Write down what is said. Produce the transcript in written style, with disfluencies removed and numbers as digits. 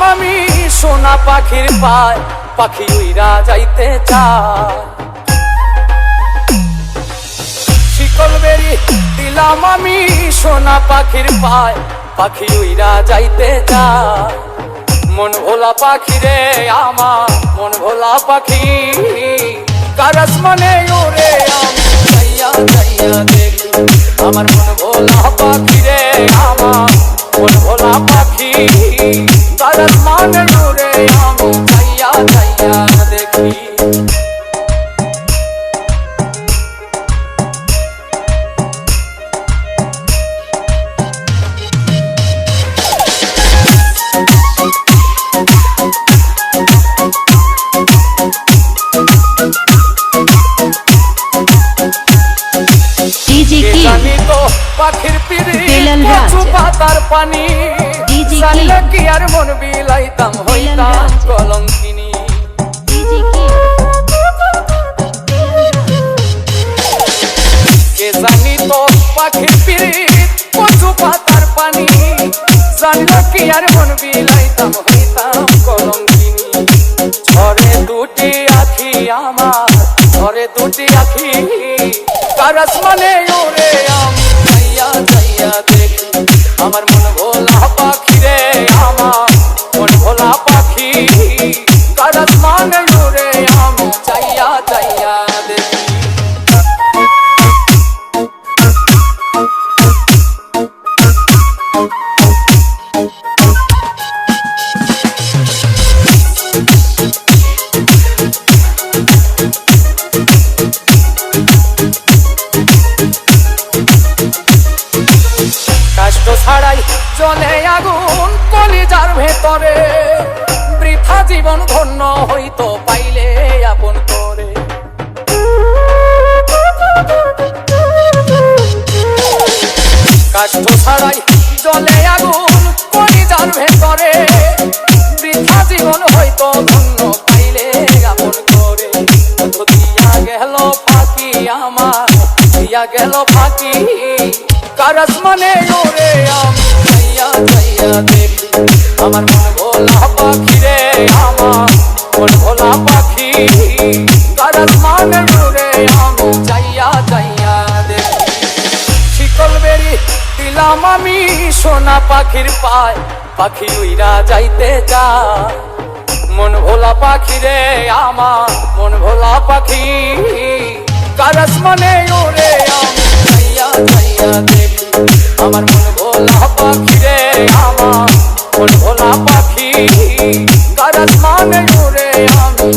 আমি সোনা পাখির পায়, পাখি উইরা যাইতে চায়। শিকল বেরি দিলাম আমি সোনা পাখির পায়, পাখি উইরা যাইতে চায়। মন ভোলা পাখি রে আমার, মন ভোলা পাখি, কার আসমানে ওরে আমি যাইয়া যাইয়া দেখি। আমার মন ভোলা পাখি রে আমার, মন ভোলা পাখি, কার আসমানে ওরে আমি যাইয়া যাইয়া দেখি। জানি তো পাখির পিড়ি কচু পাতার পানি, জানলে কি আর মন বিলাইতাম হইতাম কলঙ্কিনী। কে জানি তো পাখির পিড়ি কচু পাতার পানি, জানলে কি আর মন বিলাইতাম হইতাম কলঙ্কিনী। ঝরে দুটি আখি আমার, ঝরে দুটি আখি, কার আসমানে ওরে আমি যাইয়া যাইয়া দেখি। আমার মন ভোলা পাখি রে আমার, মন ভোলা পাখি, কার আসমানে ওরে আমি যাইয়া যাইয়া দেখি। কষ্ট ছাড়াই জ্বলে আগুন কলিজার ভেতরে, বৃথা জীবন ধন্য হইতো পাইলে আপন করে। কষ্ট ছাড়াই জ্বলে আগুন কলিজার ভেতরে, বৃথা জীবন হইতো ধন্য পাইলে আপন করে। দিয়া গেল ফাঁকি আমার, দিয়া গেল ফাঁকি, কার আসমানে ওরে আমি যাইয়া যাইয়া দেখি। আমার মন ভোলা পাখি রে আমার, মন ভোলা পাখি, কার আসমানে ওরে আমি যাইয়া যাইয়া দেখি। শিকল বেরি দিলাম আমি সোনা পাখির পায়, পাখি উইরা যাইতে চায়। মন ভোলা পাখি রে আমার, মন ভোলা পাখি, কার আসমানে ওরে আমি যাইয়া যাইয়া দেখি। আমার মন ভোলা পাখি রে আমার, মন ভোলা পাখি, কার আসমানে ওরে আমি